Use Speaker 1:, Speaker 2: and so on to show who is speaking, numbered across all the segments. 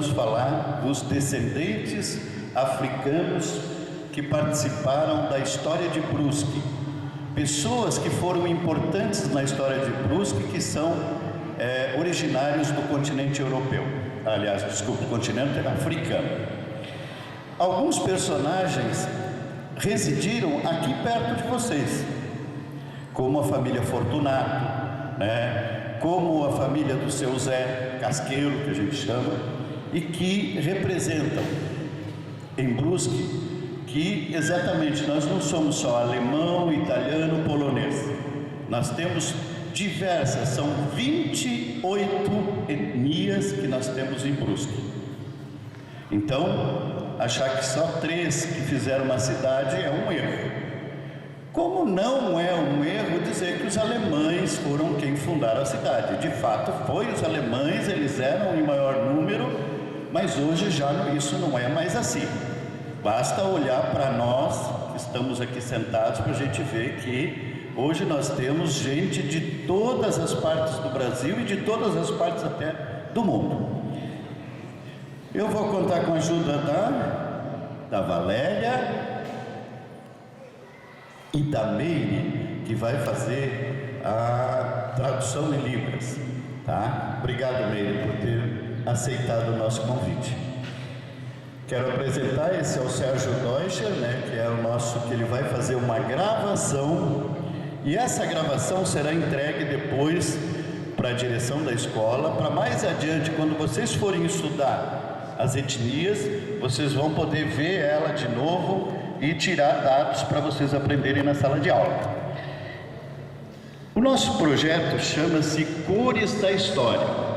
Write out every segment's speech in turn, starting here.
Speaker 1: vamos falar dos descendentes africanos que participaram da história de Brusque. Pessoas que foram importantes na história de Brusque, que são originários do continente europeu. Aliás, desculpe, do continente africano. Alguns personagens residiram aqui perto de vocês, como a família Fortunato, como a família do seu Zé Casqueiro, que a gente chama, e que representam em Brusque que exatamente nós não somos só alemão, italiano, polonês. Nós temos diversas, são 28 etnias que nós temos em Brusque. Então, achar que só 3 que fizeram uma cidade é um erro. Como não é um erro dizer que os alemães foram quem fundaram a cidade. De fato, foi os alemães, eles eram em maior número, mas hoje já isso não é mais assim. Basta olhar para nós, que estamos aqui sentados, para a gente ver que hoje nós temos gente de todas as partes do Brasil e de todas as partes até do mundo. Eu vou contar com a ajuda da Valéria e da Meire, que vai fazer a tradução em Libras, tá? Obrigado, Meire, por ter aceitado o nosso convite. Quero apresentar, esse é o Sérgio Deutscher, que é o nosso, que ele vai fazer uma gravação, e essa gravação será entregue depois para a direção da escola, para mais adiante, quando vocês forem estudar as etnias, vocês vão poder ver ela de novo e tirar dados para vocês aprenderem na sala de aula. O nosso projeto chama-se Cores da História.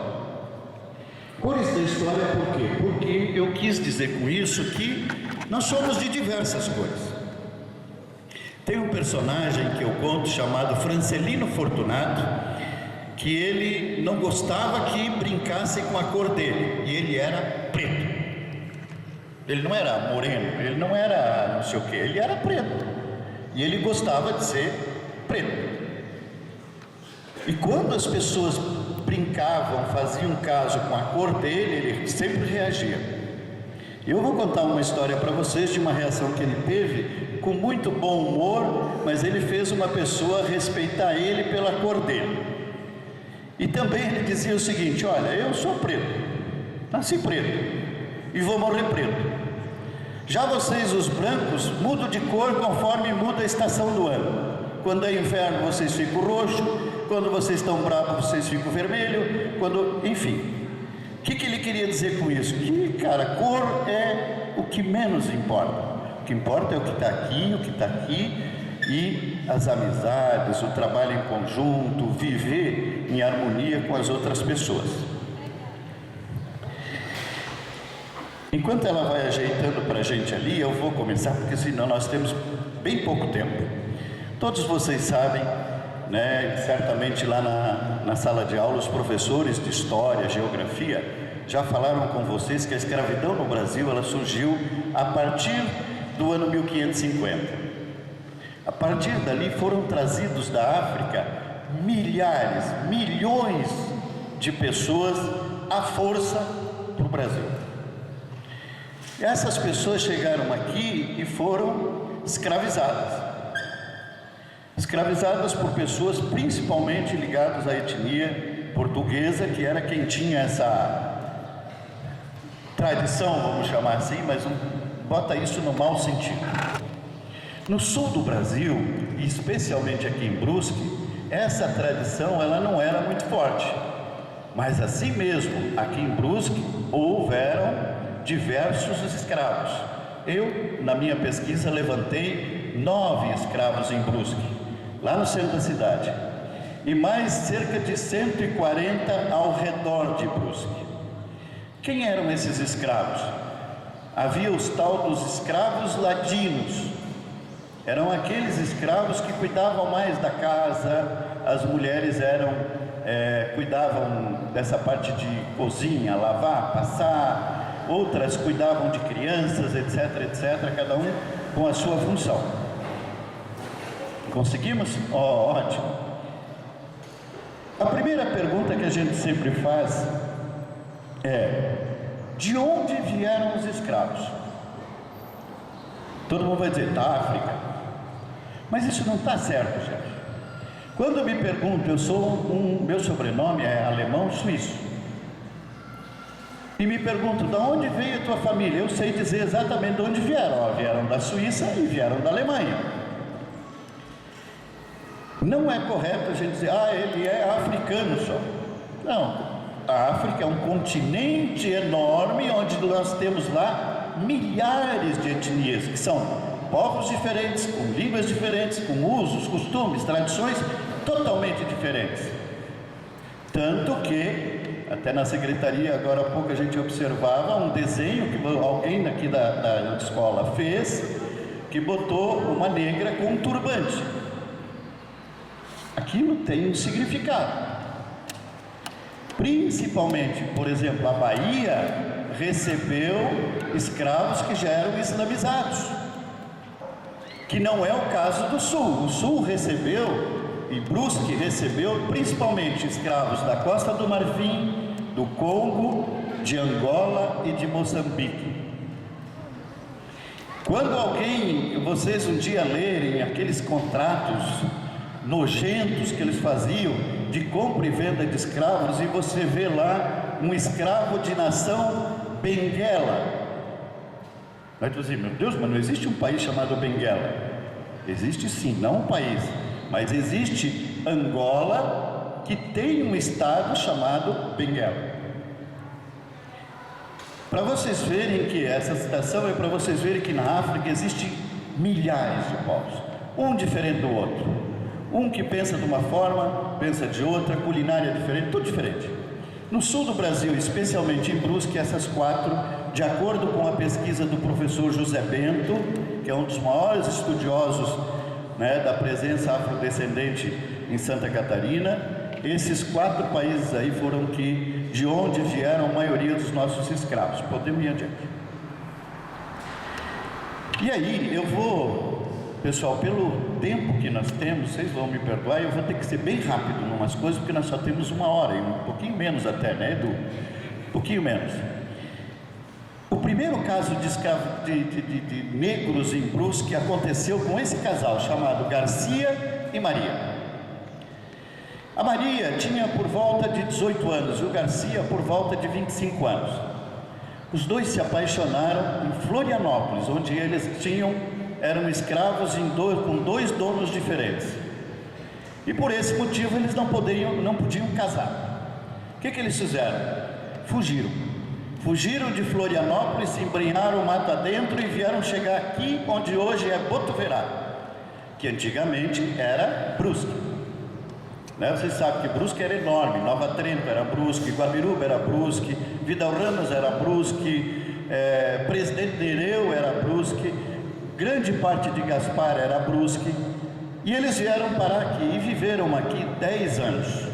Speaker 1: Cores da História por quê? Porque eu quis dizer com isso que nós somos de diversas cores. Tem um personagem que eu conto chamado Francelino Fortunato, que ele não gostava que brincassem com a cor dele, e ele era preto. Ele não era moreno, ele não era não sei o que, ele era preto. E ele gostava de ser preto. E quando as pessoas brincavam, faziam caso com a cor dele, ele sempre reagia. Eu vou contar uma história para vocês de uma reação que ele teve, com muito bom humor, mas ele fez uma pessoa respeitar ele pela cor dele. E também ele dizia o seguinte: olha, eu sou preto, nasci preto e vou morrer preto. Já vocês, os brancos, mudam de cor conforme muda a estação do ano. Quando é inverno, vocês ficam roxo. Quando vocês estão bravos, vocês ficam vermelho. Enfim. O que ele queria dizer com isso? Que, cara, cor é o que menos importa. O que importa é o que está aqui, o que está aqui, e as amizades, o trabalho em conjunto, viver em harmonia com as outras pessoas. Enquanto ela vai ajeitando para a gente ali, eu vou começar, porque senão nós temos bem pouco tempo. Todos vocês sabem, certamente lá na sala de aula, os professores de História, Geografia, já falaram com vocês que a escravidão no Brasil, ela surgiu a partir do ano 1550. A partir dali foram trazidos da África milhares, milhões de pessoas à força para o Brasil. Essas pessoas chegaram aqui e foram escravizadas. Escravizadas por pessoas principalmente ligadas à etnia portuguesa, que era quem tinha essa tradição, vamos chamar assim, mas bota isso no mau sentido. No sul do Brasil, e especialmente aqui em Brusque, essa tradição ela não era muito forte. Mas assim mesmo, aqui em Brusque, houveram diversos escravos. Eu, na minha pesquisa, levantei 9 escravos em Brusque, lá no centro da cidade, e mais cerca de 140 ao redor de Brusque. Quem eram esses escravos? Havia os tal dos escravos ladinos. Eram aqueles escravos que cuidavam mais da casa, as mulheres cuidavam dessa parte de cozinha, lavar, passar, outras cuidavam de crianças, etc, etc, cada um com a sua função. Conseguimos? Ótimo. A primeira pergunta que a gente sempre faz é: De onde vieram os escravos? Todo mundo vai dizer, da África. Mas isso não está certo, gente. Quando eu me pergunto, meu sobrenome é alemão suíço. E me pergunto, de onde veio a tua família? Eu sei dizer exatamente de onde vieram. Vieram da Suíça e vieram da Alemanha. Não é correto a gente dizer, ele é africano só. Não, a África é um continente enorme, onde nós temos lá milhares de etnias, que são povos diferentes, com línguas diferentes, com usos, costumes, tradições totalmente diferentes. Tanto que, até na secretaria, agora há pouco a gente observava um desenho que alguém aqui da escola fez, que botou uma negra com um turbante. Aquilo tem um significado. Principalmente, por exemplo, a Bahia recebeu escravos que já eram islamizados, que não é o caso do Sul. O Sul recebeu, e Brusque recebeu, principalmente escravos da Costa do Marfim, do Congo, de Angola e de Moçambique. Quando vocês um dia lerem aqueles contratos nojentos que eles faziam de compra e venda de escravos, e você vê lá um escravo de nação Benguela, vai dizer, meu Deus, mas não existe um país chamado Benguela. Existe sim, não um país, mas existe Angola, que tem um estado chamado Benguela. Para vocês verem que essa citação é para vocês verem que na África existem milhares de povos, um diferente do outro. Um que pensa de uma forma, pensa de outra, culinária diferente, tudo diferente. No sul do Brasil, especialmente em Brusque, essas quatro, de acordo com a pesquisa do professor José Bento, que é um dos maiores estudiosos, da presença afrodescendente em Santa Catarina, esses 4 países aí foram de onde vieram a maioria dos nossos escravos. Podemos ir adiante. E aí, eu vou... Pessoal, pelo tempo que nós temos, vocês vão me perdoar, eu vou ter que ser bem rápido em umas coisas, porque nós só temos 1 hora, e um pouquinho menos até, né, Edu? Um pouquinho menos. O primeiro caso de negros em Brusque aconteceu com esse casal, chamado Garcia e Maria. A Maria tinha por volta de 18 anos, e o Garcia por volta de 25 anos. Os dois se apaixonaram em Florianópolis, onde eles eram escravos com 2 donos diferentes, e por esse motivo eles não podiam casar. O que eles fizeram? Fugiram de Florianópolis, se embrenharam mato adentro e vieram chegar aqui onde hoje é Botuverá, que antigamente era Brusque. Vocês sabem que Brusque era enorme, Nova Trento era Brusque, Guabiruba era Brusque, Vidal Ramos era Brusque, Presidente Nereu era Brusque, grande parte de Gaspar era Brusque, e eles vieram parar aqui e viveram aqui 10 anos.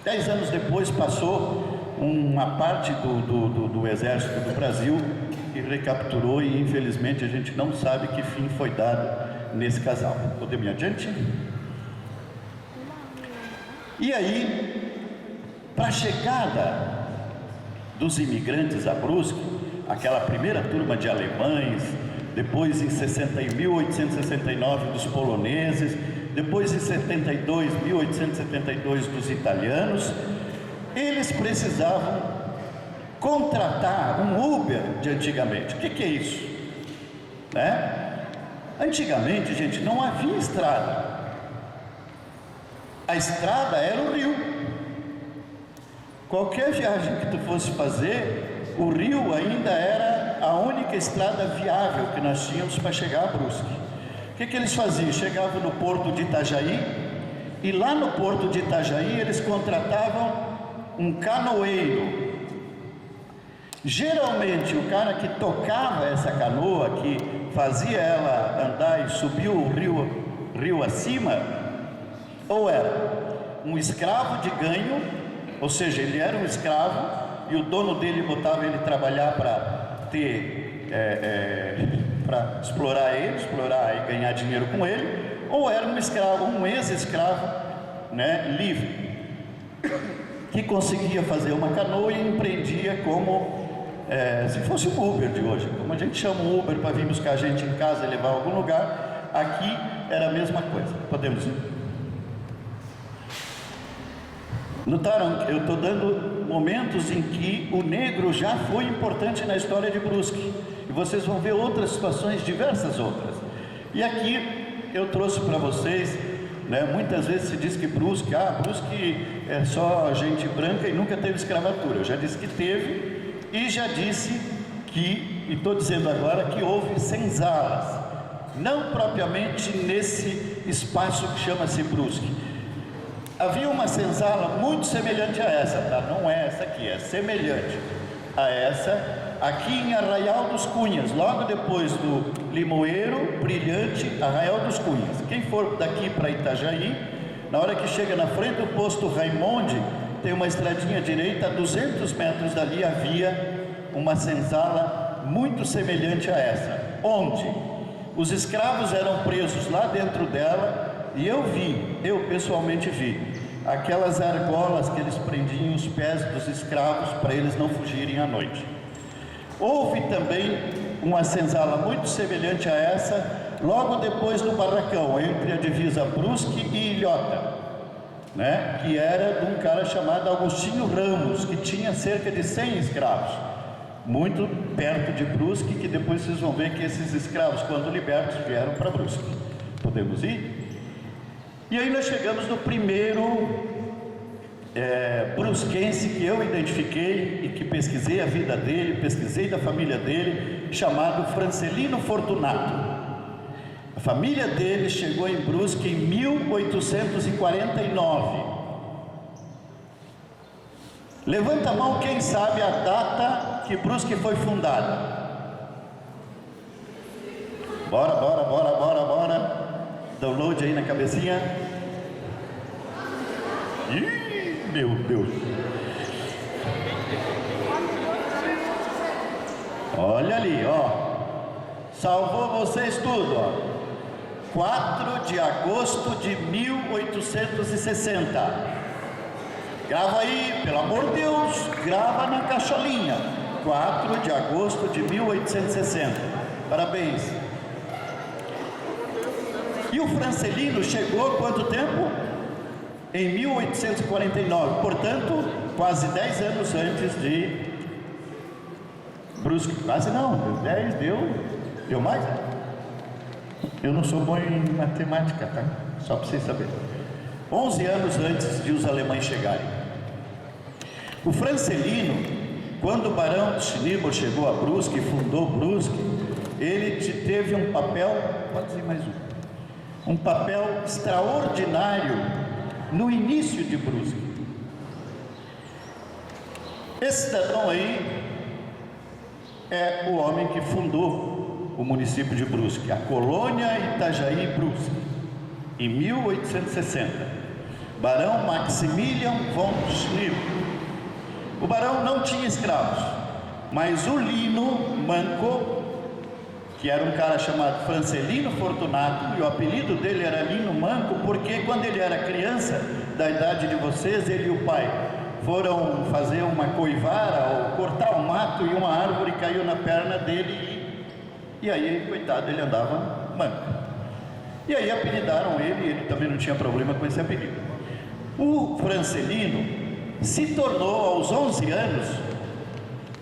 Speaker 1: 10 anos depois passou uma parte do exército do Brasil e recapturou, e infelizmente a gente não sabe que fim foi dado nesse casal. Podemos ir adiante? E aí, para a chegada dos imigrantes a Brusque, aquela primeira turma de alemães, depois em 1869 dos poloneses, depois em 1872 dos italianos, eles precisavam contratar um Uber de antigamente. O que é isso? Antigamente, gente, não havia estrada. A estrada era o rio. Qualquer viagem que tu fosse fazer, o rio ainda era a única estrada viável que nós tínhamos para chegar a Brusque. O que eles faziam? Chegavam no porto de Itajaí, e lá no porto de Itajaí eles contratavam um canoeiro. Geralmente o cara que tocava essa canoa, que fazia ela andar e subir o rio acima, ou era um escravo de ganho, ou seja, ele era um escravo e o dono dele botava ele trabalhar para explorar e ganhar dinheiro com ele, ou era um escravo, um ex-escravo, livre. que conseguia fazer uma canoa e empreendia como se fosse o Uber de hoje. Como a gente chama o Uber para vir buscar a gente em casa e levar a algum lugar, aqui era a mesma coisa. Podemos ir? Notaram? Eu estou dando momentos em que o negro já foi importante na história de Brusque. E vocês vão ver outras situações, diversas outras. E aqui eu trouxe para vocês, né, muitas vezes se diz que Brusque é só gente branca e nunca teve escravatura. Eu já disse que teve e já disse que, e estou dizendo agora, que houve senzalas. Não propriamente nesse espaço que chama-se Brusque. Havia uma senzala muito semelhante a essa, tá? Não é essa aqui, é semelhante a essa, aqui em Arraial dos Cunhas, logo depois do Limoeiro, Brilhante, Arraial dos Cunhas. Quem for daqui para Itajaí, na hora que chega na frente do posto Raimonde, tem uma estradinha direita, a 200 metros dali havia uma senzala muito semelhante a essa, onde os escravos eram presos lá dentro dela, e eu pessoalmente vi, aquelas argolas que eles prendiam os pés dos escravos para eles não fugirem à noite. Houve também uma senzala muito semelhante a essa, logo depois do barracão, entre a divisa Brusque e Ilhota, né? Que era de um cara chamado Agostinho Ramos, que tinha cerca de 100 escravos, muito perto de Brusque, que depois vocês vão ver que esses escravos, quando libertos, vieram para Brusque. Podemos ir? E aí nós chegamos no primeiro brusquense que eu identifiquei e que pesquisei a vida dele, pesquisei da família dele, chamado Francelino Fortunato. A família dele chegou em Brusque em 1849. Levanta a mão quem sabe a data que Brusque foi fundada. Bora. Download aí na cabecinha. Ih, meu Deus. Olha ali, ó. Salvou vocês tudo, ó. 4 de agosto de 1860. Grava aí, pelo amor de Deus, grava na cacholinha. 4 de agosto de 1860. Parabéns. E o Francelino chegou quanto tempo? Em 1849, portanto, quase 10 anos antes de Brusque. Quase não, 10 deu mais? Eu não sou bom em matemática, tá? Só para vocês saberem. 11 anos antes de os alemães chegarem. O Francelino, quando o Barão de Schneeberg chegou a Brusque e fundou Brusque, ele teve um papel, pode dizer mais um papel extraordinário no início de Brusque. Esse cidadão aí é o homem que fundou o município de Brusque, a colônia Itajaí Brusque, em 1860. Barão Maximilian von Schneeberg. O barão não tinha escravos, mas o Lino Manco, que era um cara chamado Francelino Fortunato, e o apelido dele era Lino Manco, porque quando ele era criança, da idade de vocês, ele e o pai foram fazer uma coivara, ou cortar o mato, e uma árvore caiu na perna dele, e aí, coitado, ele andava manco. E aí apelidaram ele também não tinha problema com esse apelido. O Francelino se tornou, aos 11 anos,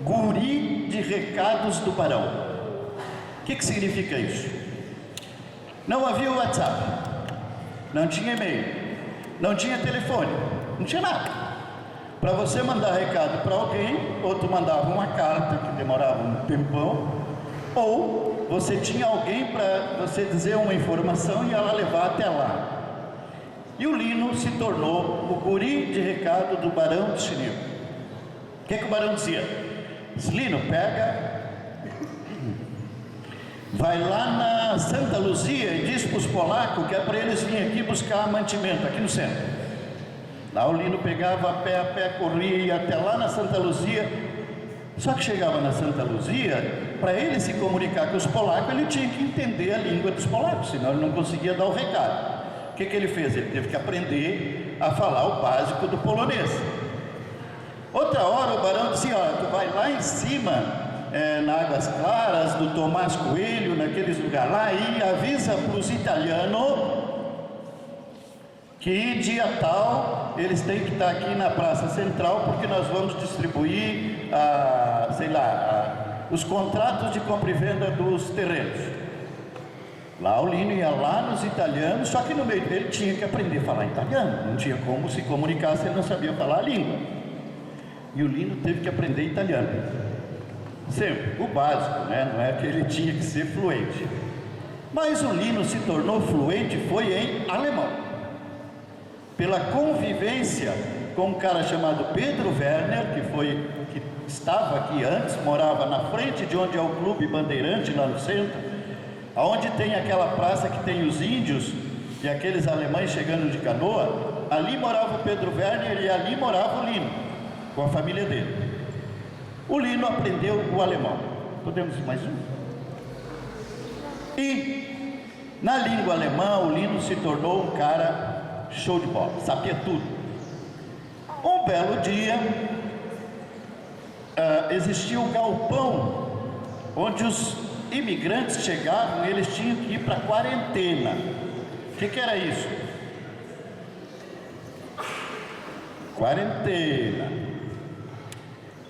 Speaker 1: guri de recados do barão. O que significa isso? Não havia WhatsApp, não tinha e-mail, não tinha telefone, não tinha nada. Para você mandar recado para alguém, ou tu mandava uma carta, que demorava um tempão, ou você tinha alguém para você dizer uma informação e ela levar até lá. E o Lino se tornou o guri de recado do Barão de Schneeberg. O que o Barão dizia? Lino, pega, vai lá na Santa Luzia e diz para os polacos que é para eles virem aqui buscar mantimento, aqui no centro. Lá o Lino pegava a pé, corria e ia até lá na Santa Luzia. Só que chegava na Santa Luzia, para ele se comunicar com os polacos, ele tinha que entender a língua dos polacos, senão ele não conseguia dar o recado. O que ele fez? Ele teve que aprender a falar o básico do polonês. Outra hora o barão dizia: ó, tu vai lá em cima, na Águas Claras, do Tomás Coelho, naqueles lugares lá, e avisa para os italianos que dia tal eles têm que estar aqui na Praça Central, porque nós vamos distribuir, os contratos de compra e venda dos terrenos. Lá o Lino ia lá nos italianos, só que no meio dele tinha que aprender a falar italiano, não tinha como se comunicar se ele não sabia falar a língua. E o Lino teve que aprender italiano, sempre, o básico, né? Não é que ele tinha que ser fluente. Mas o Lino se tornou fluente foi em alemão, pela convivência com um cara chamado Pedro Werner, que estava aqui antes, morava na frente de onde é o Clube Bandeirante, lá no centro, aonde tem aquela praça que tem os índios e aqueles alemães chegando de canoa. Ali morava o Pedro Werner e ali morava o Lino, com a família dele. O Lino aprendeu o alemão. Podemos ir mais um? E na língua alemã o Lino se tornou um cara show de bola, sabia tudo. Um belo dia, existia um galpão onde os imigrantes chegavam e eles tinham que ir para a quarentena. O que era isso? Quarentena.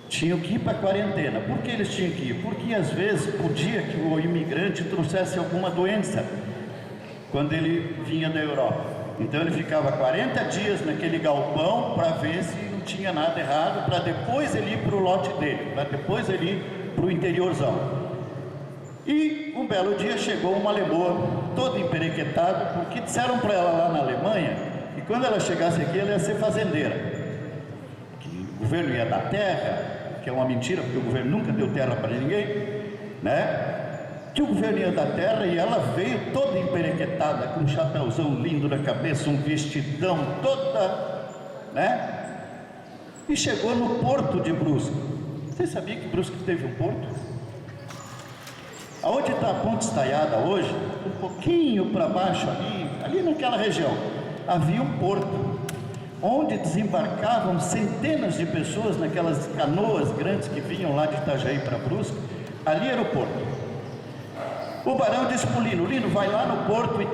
Speaker 1: Tinham que ir para a quarentena. Por que eles tinham que ir? Porque às vezes podia que o imigrante trouxesse alguma doença quando ele vinha da Europa. Então ele ficava 40 dias naquele galpão para ver se não tinha nada errado, para depois ele ir para o lote dele, para depois ele ir para o interiorzão. E um belo dia chegou uma lemoa, toda emperequetada, porque disseram para ela lá na Alemanha que quando ela chegasse aqui ela ia ser fazendeira, que o governo ia dar terra, que é uma mentira, porque o governo nunca deu terra para ninguém, né? Que o governo ia dar terra, e ela veio toda emperequetada, com um chapéuzão lindo na cabeça, um vestidão toda, né? E chegou no porto de Brusque. Você sabia que Brusque teve um porto? Aonde está a Ponte Estaiada hoje, um pouquinho para baixo ali naquela região, havia um porto, onde desembarcavam centenas de pessoas naquelas canoas grandes que vinham lá de Itajaí para Brusque. Ali era o porto. O barão disse para o Lino: Lino, vai lá no porto e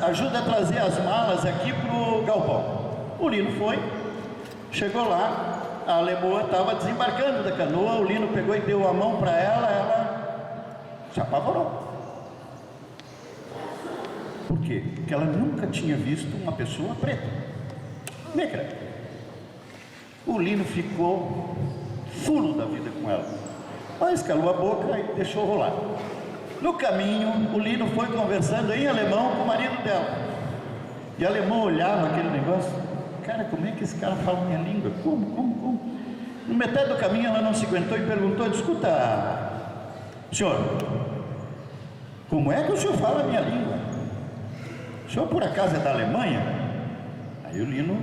Speaker 1: ajuda a trazer as malas aqui para o galpão. O Lino foi, chegou lá, a lemoa estava desembarcando da canoa, o Lino pegou e deu a mão para ela, ela se apavorou. Por quê? Porque ela nunca tinha visto uma pessoa preta, negra. O Lino ficou fulo da vida com ela, mas calou a boca e deixou rolar. No caminho, o Lino foi conversando em alemão com o marido dela. E a alemã olhava aquele negócio: cara, como é que esse cara fala minha língua? Como? No metade do caminho ela não se aguentou e perguntou: escuta, senhor, como é que o senhor fala a minha língua? O senhor por acaso é da Alemanha? Aí o Lino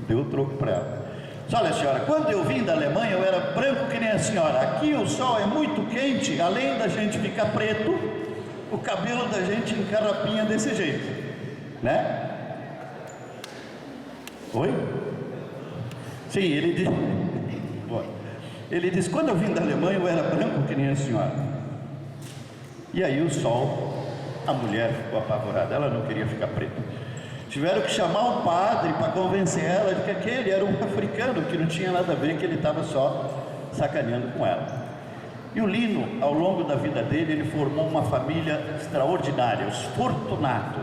Speaker 1: deu o troco para ela. Olha, senhora, quando eu vim da Alemanha eu era branco que nem a senhora. Aqui o sol é muito quente, além da gente ficar preto, o cabelo da gente encarrapinha desse jeito, né? Oi? Sim, ele disse. Ele disse: quando eu vim da Alemanha eu era branco que nem a senhora. E aí o sol, a mulher ficou apavorada, ela não queria ficar preta. Tiveram que chamar um padre para convencer ela de que aquele era um africano, que não tinha nada a ver, que ele estava só sacaneando com ela. E o Lino, ao longo da vida dele, ele formou uma família extraordinária, os Fortunato,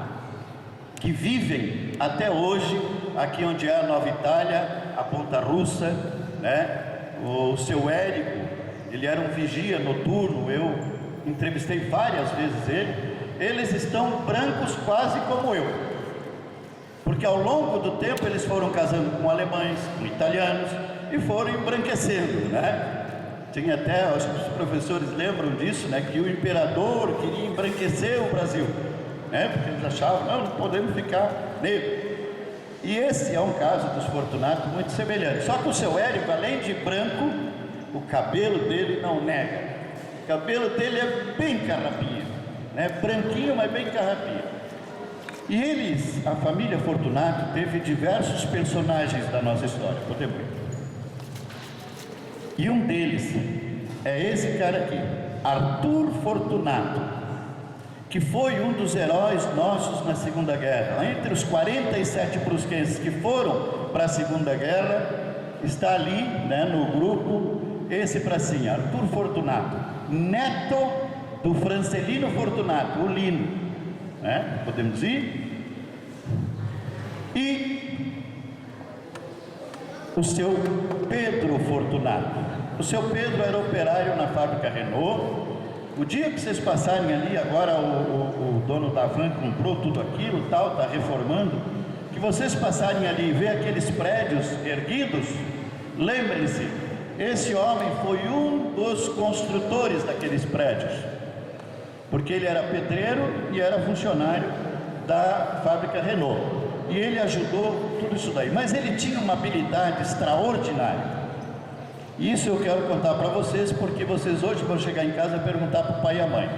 Speaker 1: que vivem até hoje aqui onde é a Nova Itália, a Ponta Russa, né? O seu Érico, ele era um vigia noturno, eu entrevistei várias vezes ele. Eles estão brancos quase como eu, porque ao longo do tempo eles foram casando com alemães, com italianos, e foram embranquecendo, né? Tinha até, acho que os professores lembram disso, né? Que o imperador queria embranquecer o Brasil, né? Porque eles achavam: não podemos ficar negro. E esse é um caso dos Fortunato muito semelhante, só que o seu Érico, além de branco, o cabelo dele não nega. O cabelo dele é bem carrapinha, né? Branquinho, mas bem carrapinha. E eles, a família Fortunato, teve diversos personagens da nossa história. Podemos ir? E um deles é esse cara aqui, Arthur Fortunato, que foi um dos heróis nossos na Segunda Guerra. Entre os 47 brusquenses que foram para a Segunda Guerra, está ali, né, no grupo, esse pracinha, Arthur Fortunato, neto do Francelino Fortunato, o Lino, né? Podemos ir? E o seu Pedro Fortunato. O seu Pedro era operário na fábrica Renault. O dia que vocês passarem ali, agora o dono da van comprou tudo aquilo, tal, está reformando, que vocês passarem ali e ver aqueles prédios erguidos, lembrem-se, esse homem foi um dos construtores daqueles prédios, porque ele era pedreiro e era funcionário da fábrica Renault, e ele ajudou tudo isso daí, mas ele tinha uma habilidade extraordinária. Isso eu quero contar para vocês, porque vocês hoje vão chegar em casa e perguntar para o pai e a mãe.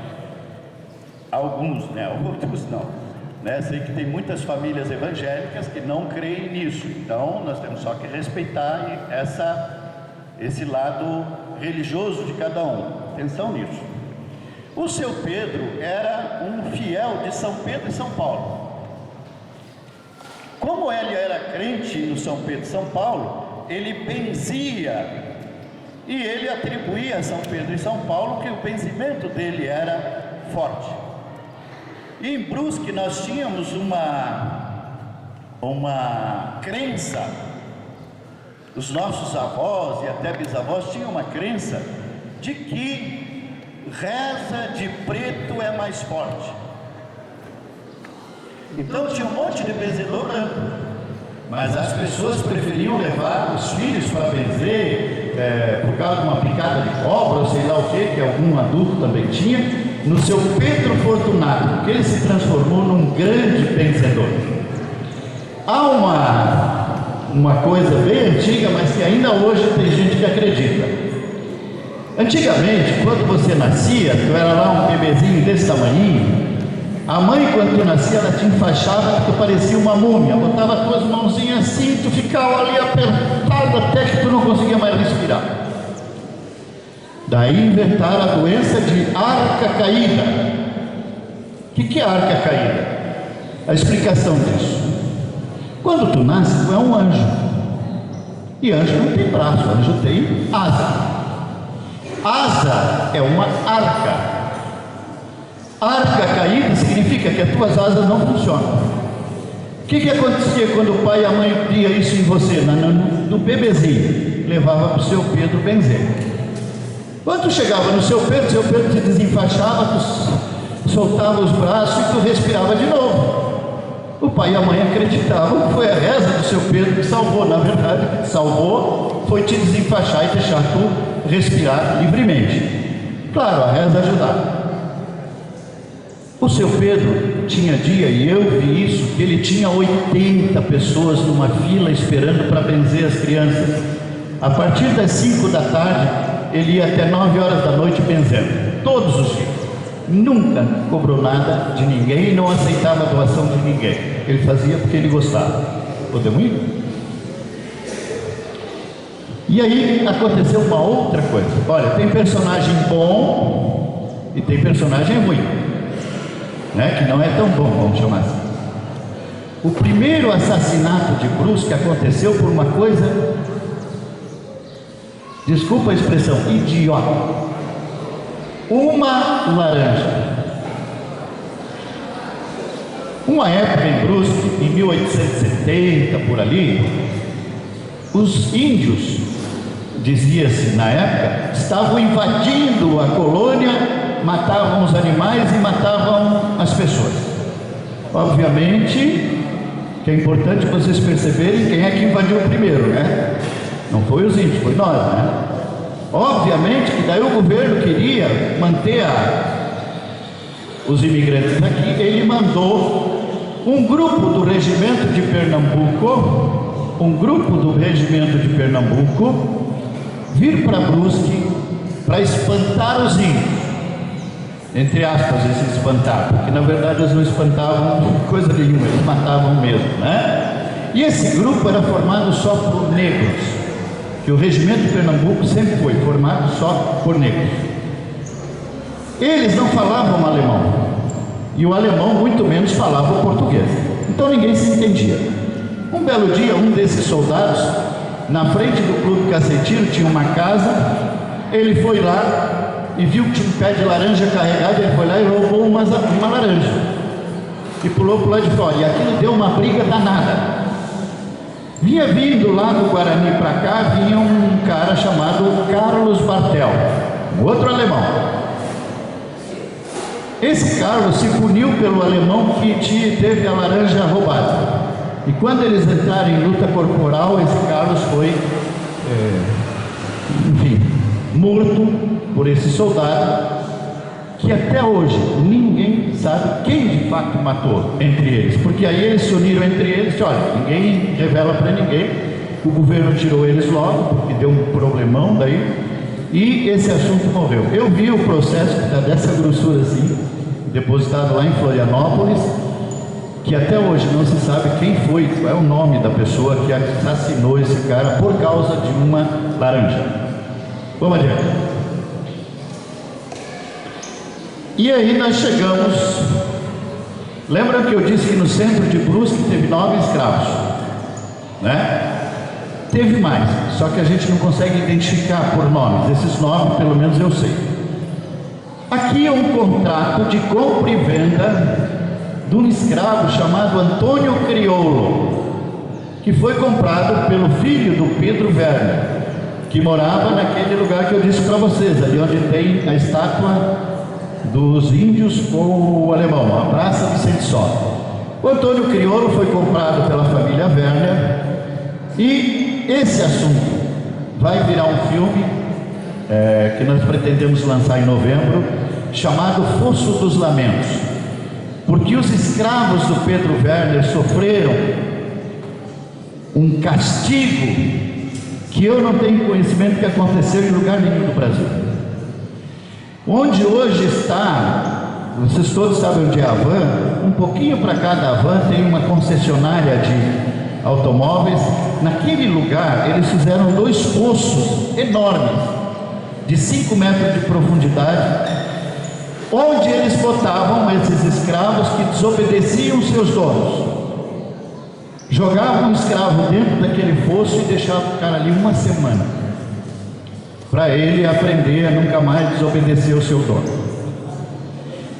Speaker 1: Alguns, né? Outros não, né? Sei que tem muitas famílias evangélicas que não creem nisso, então nós temos só que respeitar esse lado religioso de cada um. Atenção nisso. O seu Pedro era um fiel de São Pedro e São Paulo. Como ele era crente no São Pedro e São Paulo, ele benzia e ele atribuía a São Pedro e São Paulo que o benzimento dele era forte. E em Brusque nós tínhamos uma crença, os nossos avós e até bisavós tinham uma crença de que reza de preto é mais forte. Então tinha um monte de benzedor branco, mas as pessoas preferiam levar os filhos para benzer, por causa de uma picada de cobra, ou sei lá o que algum adulto também tinha, no seu Pedro Fortunato, porque ele se transformou num grande benzedor. Há uma coisa bem antiga, mas que ainda hoje tem gente que acredita. Antigamente, quando você nascia, tu era lá um bebezinho desse tamanhinho, a mãe, quando tu nascia, ela te enfaixava que tu parecia uma múmia, botava tuas mãozinhas assim, tu ficava ali apertado até que tu não conseguia mais respirar. Daí inventaram a doença de arca caída. O que é arca caída? A explicação disso: quando tu nasce, tu é um anjo, e anjo não tem braço, anjo tem asa. Asa é uma arca. Arca caída significa que as tuas asas não funcionam. O que acontecia quando o pai e a mãe via isso em você? No bebezinho, levava para o seu Pedro benzer. Quando tu chegava no seu Pedro te desenfaixava, tu soltava os braços e tu respirava de novo. O pai e a mãe acreditavam que foi a reza do seu Pedro que salvou. Na verdade, o que te salvou foi te desenfaixar e deixar tu respirar livremente. Claro, a reza ajudava. O seu Pedro tinha dia, e eu vi isso, que ele tinha 80 pessoas numa fila esperando para benzer as crianças. A partir das 5 da tarde, ele ia até 9 horas da noite benzendo, todos os dias. Nunca cobrou nada de ninguém e não aceitava doação de ninguém. Ele fazia porque ele gostava. Podemos ir? E aí aconteceu uma outra coisa. Olha, tem personagem bom e tem personagem ruim, né? Que não é tão bom, vamos chamar assim. O primeiro assassinato de Brusque aconteceu por uma coisa, desculpa a expressão, idiota. Uma laranja. Uma época em Brusque, em 1870 por ali, os índios, dizia-se na época, estavam invadindo a colônia, matavam os animais e matavam as pessoas. Obviamente que é importante vocês perceberem quem é que invadiu primeiro, né? Não foi os índios, foi nós, né? Obviamente que daí o governo queria manter os imigrantes aqui. Ele mandou um grupo do regimento de Pernambuco, vir para Brusque para espantar os índios, entre aspas, esse espantar, porque na verdade eles não espantavam coisa nenhuma, eles matavam mesmo, né? E esse grupo era formado só por negros.
Speaker 2: que o regimento de Pernambuco sempre foi formado só por negros. Eles não falavam alemão, e o alemão muito menos falava o português, então ninguém se entendia. Um belo dia, um desses soldados, na frente do clube caceteiro, tinha uma casa, ele foi lá e viu que tinha um pé de laranja carregado, ele foi lá e roubou uma laranja, e pulou para o lado de fora, e aquilo deu uma briga danada. Vinha vindo lá do Guarani para cá, vinha um cara chamado Carlos Bartel, um outro alemão. Esse Carlos se puniu pelo alemão que teve a laranja roubada. E quando eles entraram em luta corporal, esse Carlos foi, morto por esse soldado, que até hoje ninguém sabe quem de fato matou entre eles, porque aí eles se uniram entre eles, olha, ninguém revela para ninguém, o governo tirou eles logo, porque deu um problemão daí, e esse assunto morreu. Eu vi o processo que está dessa grossura assim, depositado lá em Florianópolis, que até hoje não se sabe quem foi, qual é o nome da pessoa que assassinou esse cara por causa de uma laranja. Vamos adiante. E aí nós chegamos, lembra que eu disse que no centro de Brusque teve 9 escravos, né? Teve mais, só que a gente não consegue identificar por nomes, esses 9 pelo menos eu sei. Aqui é um contrato de compra e venda de um escravo chamado Antônio Crioulo, que foi comprado pelo filho do Pedro Werner, que morava naquele lugar que eu disse para vocês, ali onde tem a estátua dos índios com o alemão, a Praça Vicente Só. O Antônio Crioulo foi comprado pela família Werner, e esse assunto vai virar um filme que nós pretendemos lançar em novembro, chamado Fosso dos Lamentos, porque os escravos do Pedro Werner sofreram um castigo que eu não tenho conhecimento que aconteceu em lugar nenhum do Brasil. Onde hoje está, vocês todos sabem onde é a Havan, um pouquinho para cá da Havan tem uma concessionária de automóveis. Naquele lugar eles fizeram 2 poços enormes, de 5 metros de profundidade, onde eles botavam esses escravos que desobedeciam seus donos. Jogavam o escravo dentro daquele fosso e deixavam o cara ali uma semana, para ele aprender a nunca mais desobedecer o seu dono.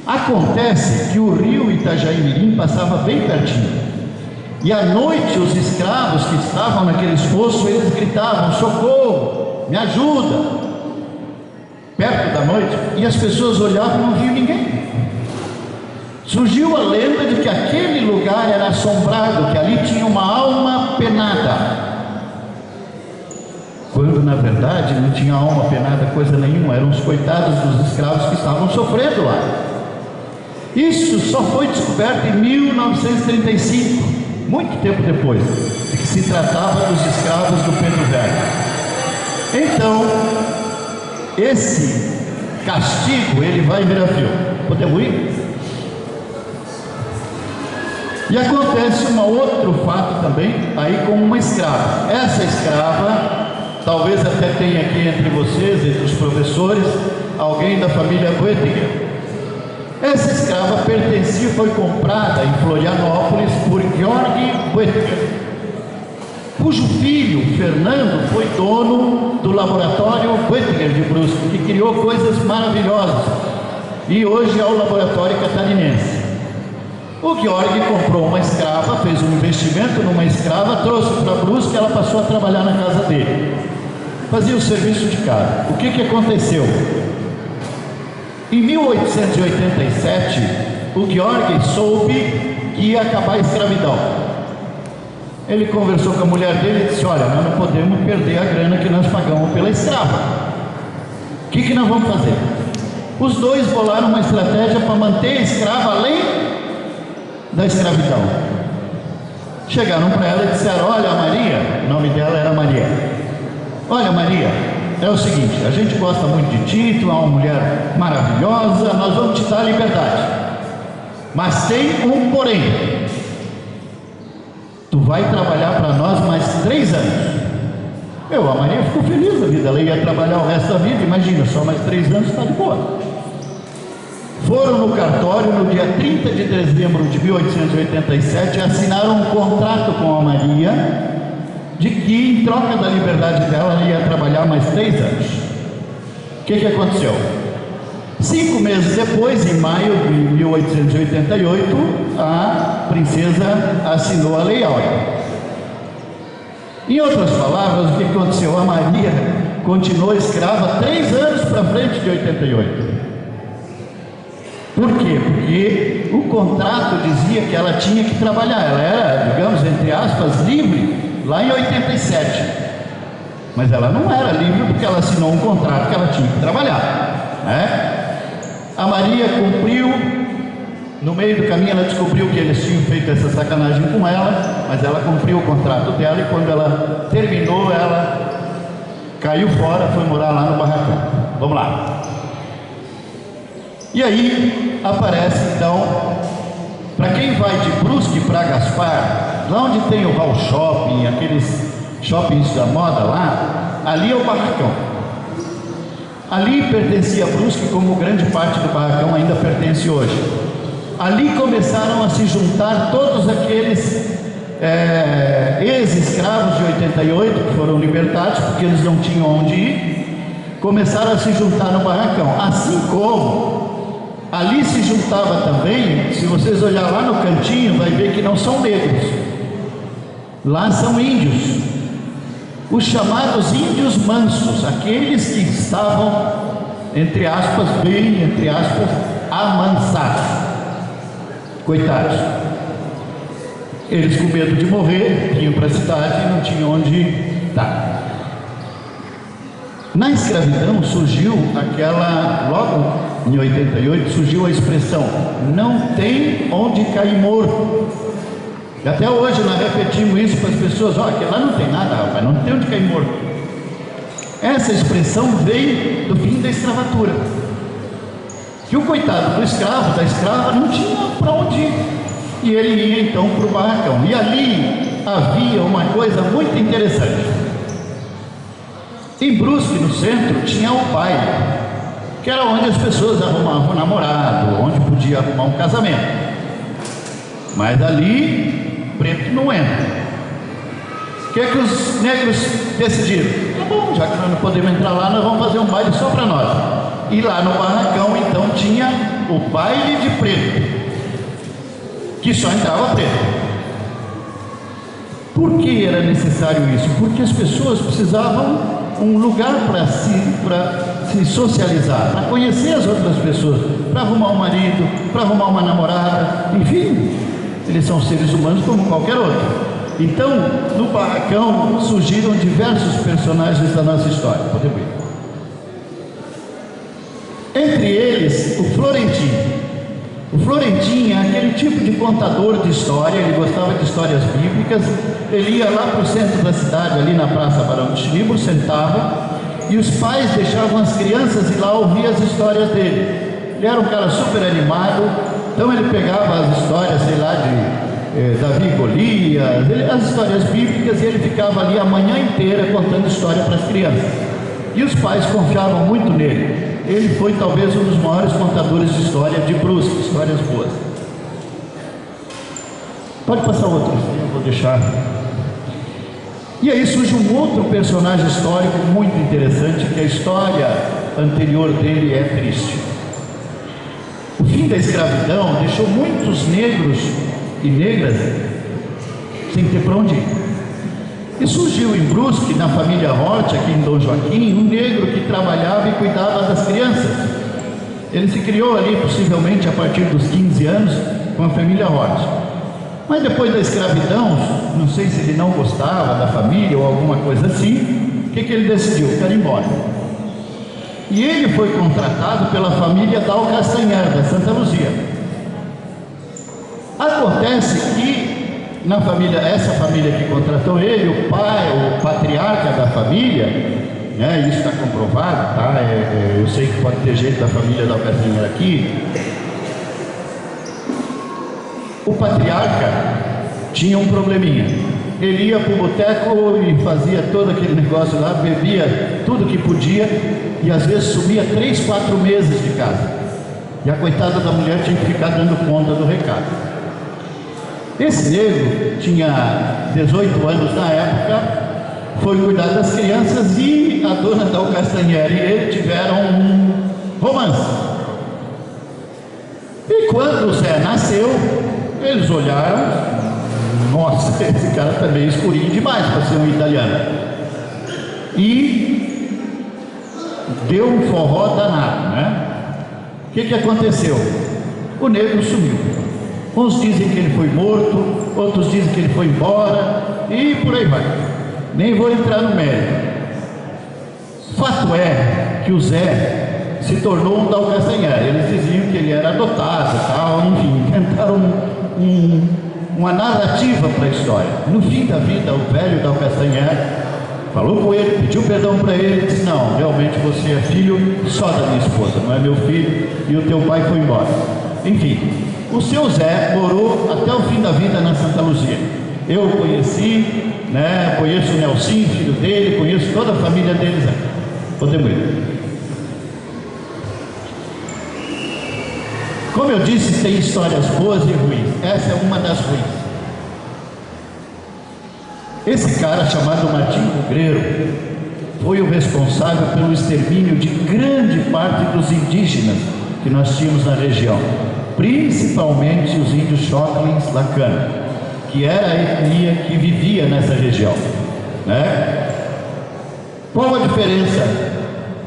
Speaker 2: Acontece que o rio Itajaí-Mirim passava bem pertinho, e à noite os escravos que estavam naqueles poços, eles gritavam: socorro, me ajuda, perto da noite, e as pessoas olhavam e não viam ninguém. Surgiu a lenda de que aquele lugar era assombrado, que ali tinha uma alma penada, quando na verdade não tinha alma penada coisa nenhuma, eram os coitados dos escravos que estavam sofrendo lá. Isso só foi descoberto em 1935, muito tempo depois, de que se tratava dos escravos do Pedro Werner. Então, esse castigo, ele vai virar filme. Podemos ir? E acontece um outro fato também, aí com uma escrava. Essa escrava, talvez até tenha aqui entre vocês, entre os professores, alguém da família Boetinger. Essa escrava pertencia, foi comprada em Florianópolis por Georg Boetinger, cujo filho, Fernando, foi dono do laboratório Boetinger de Brusque, que criou coisas maravilhosas, e hoje é o laboratório catarinense. O Georg comprou uma escrava, fez um investimento numa escrava, trouxe para Brusque, ela passou a trabalhar na casa dele, fazia o serviço de casa. O que aconteceu? Em 1887, o Georg soube que ia acabar a escravidão. Ele conversou com a mulher dele e disse: olha, nós não podemos perder a grana que nós pagamos pela escrava. O que nós vamos fazer? Os dois bolaram uma estratégia para manter a escrava além da escravidão. Chegaram para ela e disseram: olha, Maria, o nome dela era Maria. Olha, Maria, é o seguinte, a gente gosta muito de ti, tu é uma mulher maravilhosa, nós vamos te dar a liberdade, mas tem um porém: tu vai trabalhar para nós mais 3 anos. A Maria ficou feliz da vida, ela ia trabalhar o resto da vida, imagina, só mais 3 anos está de boa. Foram no cartório no dia 30 de dezembro de 1887 e assinaram um contrato com a Maria de que, em troca da liberdade dela, ela ia trabalhar mais 3 anos. O que aconteceu? 5 meses depois, em maio de 1888, a princesa assinou a Lei Áurea. Em outras palavras, o que aconteceu? A Maria continuou escrava 3 anos para frente de 88. Por quê? Porque o contrato dizia que ela tinha que trabalhar. Ela era, digamos, entre aspas, livre lá em 87. Mas ela não era livre porque ela assinou um contrato que ela tinha que trabalhar, né? A Maria cumpriu. No meio do caminho ela descobriu que eles tinham feito essa sacanagem com ela, mas ela cumpriu o contrato dela e quando ela terminou, ela caiu fora, foi morar lá no barracão. Vamos lá. E aí aparece então, para quem vai de Brusque para Gaspar, lá onde tem o Hall Shopping, aqueles shoppings da moda lá, ali é o barracão. Ali pertencia a Brusque, como grande parte do barracão ainda pertence hoje. Ali começaram a se juntar todos aqueles ex-escravos de 88 que foram libertados, porque eles não tinham onde ir, começaram a se juntar no barracão, assim como ali se juntava também, se vocês olhar lá no cantinho, vai ver que não são negros, lá são índios, os chamados índios mansos, aqueles que estavam, entre aspas, bem, entre aspas, amansados, coitados. Eles com medo de morrer, vinham para a cidade e não tinham onde estar. Na escravidão surgiu aquela, logo em 88, surgiu a expressão, não tem onde cair morto. E até hoje nós repetimos isso para as pessoas, que lá não tem nada, rapaz, não tem onde cair morto. Essa expressão veio do fim da escravatura. Que o coitado do escravo, da escrava, não tinha para onde ir. E ele ia então para o barracão. E ali havia uma coisa muito interessante. Em Brusque, no centro, tinha o baile, que era onde as pessoas arrumavam um namorado, onde podia arrumar um casamento. Mas ali, preto não entra. O que é que os negros decidiram? Tá bom, já que nós não podemos entrar lá, nós vamos fazer um baile só para nós. E lá no barracão, então, tinha o baile de preto, que só entrava preto. Por que era necessário isso? Porque as pessoas precisavam um lugar para se socializar, para conhecer as outras pessoas, para arrumar um marido, para arrumar uma namorada, enfim, eles são seres humanos como qualquer outro. Então, no barracão surgiram diversos personagens da nossa história. Podemos ver. Entre eles, o Florentino. O Florentino é aquele tipo de contador de história, ele gostava de histórias bíblicas, ele ia lá para o centro da cidade, ali na Praça Barão de Chibro, sentava, e os pais deixavam as crianças ir lá ouvir as histórias dele. Ele era um cara super animado, então ele pegava as histórias, sei lá, de Davi e Golias, as histórias bíblicas, e ele ficava ali a manhã inteira contando história para as crianças. E os pais confiavam muito nele. Ele foi talvez um dos maiores contadores de história de Brusque, histórias boas. Pode passar outro, eu vou deixar. E aí surge um outro personagem histórico muito interessante, que a história anterior dele é triste. O fim da escravidão deixou muitos negros e negras sem ter para onde ir. E surgiu em Brusque, na família Hort, aqui em Dom Joaquim, um negro que trabalhava e cuidava das crianças. Ele se criou ali, possivelmente a partir dos 15 anos, com a família Hort. Mas depois da escravidão, não sei se ele não gostava da família ou alguma coisa assim, o que ele decidiu? Quero ir embora. E ele foi contratado pela família Dal Castanhar, da Santa Luzia. Acontece que na família, essa família que contratou ele, o pai, o patriarca da família, né, isso está comprovado, tá? Eu sei que pode ter gente da família da Castanhar aqui. O patriarca tinha um probleminha. ele ia para o boteco e fazia todo aquele negócio lá, bebia tudo que podia e às vezes sumia 3, 4 meses de casa. E a coitada da mulher tinha que ficar dando conta do recado. Esse nego tinha 18 anos na época, foi cuidar das crianças e a dona Dal Castanheira e ele tiveram um romance. E quando o Zé nasceu, eles olharam, nossa, esse cara também é escurinho demais para ser um italiano. E deu um forró danado, né? O que aconteceu? O negro sumiu. Uns dizem que ele foi morto, outros dizem que ele foi embora e por aí vai. Nem vou entrar no mérito. Fato é que o Zé se tornou um Dal Castanheira. Eles diziam que ele era adotado e tal, enfim, inventaram uma narrativa para a história. No fim da vida, o velho Dal Castanheira falou com ele, pediu perdão para ele, disse: não, realmente você é filho só da minha esposa, não é meu filho, e o teu pai foi embora. Enfim, o seu Zé morou até o fim da vida na Santa Luzia. Eu o conheci, né? Conheço o Nelson, filho dele, conheço toda a família deles. Podemos ir. Como eu disse, tem histórias boas e ruins. Essa é uma das ruins. Esse cara chamado Martim Bugreiro foi o responsável pelo extermínio de grande parte dos indígenas que nós tínhamos na região, principalmente os índios Xóclins Lacana, que era a etnia que vivia nessa região, né? Qual a diferença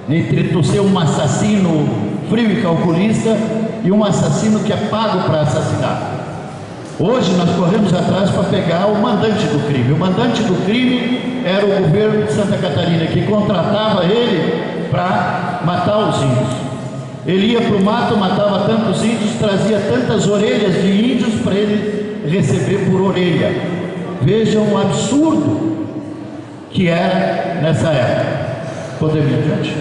Speaker 2: entre tu ser um assassino frio e calculista e um assassino que é pago para assassinar? Hoje nós corremos atrás para pegar o mandante do crime. O mandante do crime era o governo de Santa Catarina, que contratava ele para matar os índios. Ele ia para o mato, matava tantos índios, trazia tantas orelhas de índios para ele receber por orelha. Vejam o absurdo que era nessa época. Podemos ir adiante?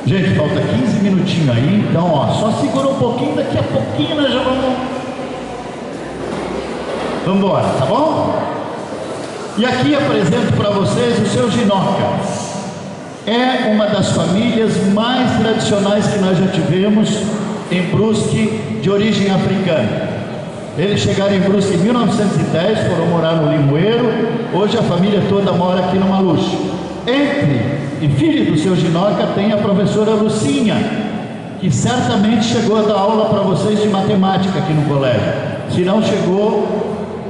Speaker 2: Gente, falta 15 minutinhos aí, então ó, só segura um pouquinho, daqui a pouquinho nós já vamos embora, tá bom? E aqui apresento para vocês o seu Ginoca. É uma das famílias mais tradicionais que nós já tivemos em Brusque, de origem africana. Eles chegaram em Brusque em 1910, foram morar no Limoeiro. Hoje a família toda mora aqui no Maluche. E filho do seu Ginoca tem a professora Lucinha, que certamente chegou a dar aula para vocês de matemática aqui no colégio. Se não chegou,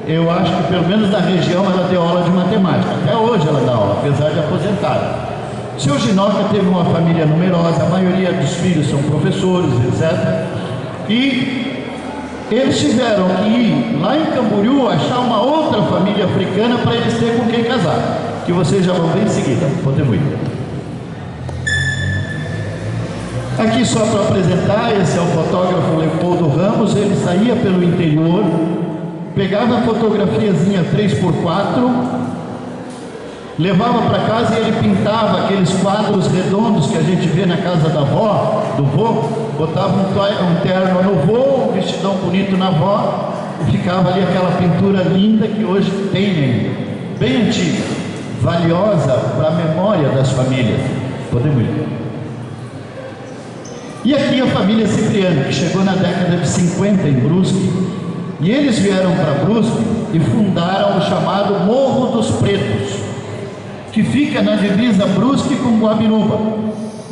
Speaker 2: eu acho que pelo menos na região ela deu aula de matemática. Até hoje ela dá aula, apesar de aposentada. Seu Ginoca teve uma família numerosa, a maioria dos filhos são professores, etc. E eles tiveram que ir lá em Camboriú achar uma outra família africana para eles terem com quem casar, que vocês já vão ver em seguida. Podemos ir. Aqui só para apresentar, esse é o fotógrafo Leopoldo Ramos. Ele saía pelo interior, pegava a fotografiazinha 3x4, levava para casa e ele pintava aqueles quadros redondos que a gente vê na casa da avó, do vô, botava um terno no vô, um vestidão bonito na avó, e ficava ali aquela pintura linda que hoje tem ainda, bem antiga, valiosa para a memória das famílias. Podemos ir. E aqui a família Cipriano, que chegou na década de 50 em Brusque, e eles vieram para Brusque e fundaram o chamado Morro dos Pretos, que fica na divisa Brusque com Guabiruba.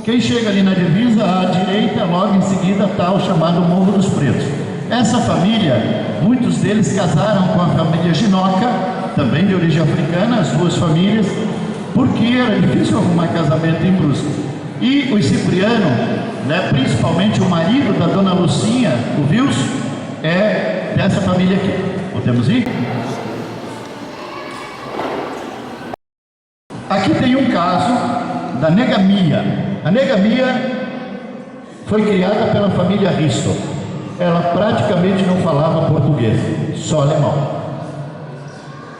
Speaker 2: Quem chega ali na divisa, à direita, logo em seguida está o chamado Morro dos Pretos. Essa família, muitos deles casaram com a família Ginoca, também de origem africana, as duas famílias, porque era difícil arrumar casamento em Brusque. E o Cipriano, né, principalmente o marido da dona Lucinha, o Vils, é dessa família aqui. Podemos ir? Aqui tem um caso da nega Mia. A nega Mia foi criada pela família Risto. Ela praticamente não falava português, só alemão.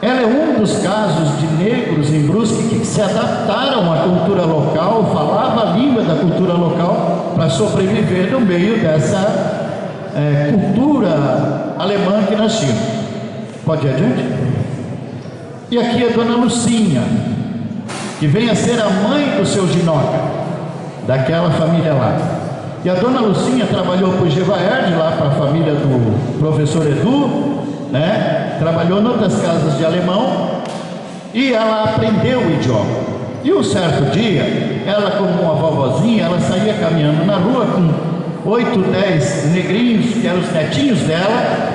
Speaker 2: Ela é um dos casos de negros em Brusque que se adaptaram à cultura local, falava a língua da cultura local para sobreviver no meio cultura alemã que nós tínhamos. Pode ir adiante? E aqui a dona Lucinha, que vem a ser a mãe do seu Ginoca, daquela família lá. E a dona Lucinha trabalhou para o Gevaerd, lá para a família do professor Edu, né? Trabalhou em outras casas de alemão e ela aprendeu o idioma. E um certo dia, ela como uma vovozinha, ela saía caminhando na rua com 8, 10 negrinhos, que eram os netinhos dela.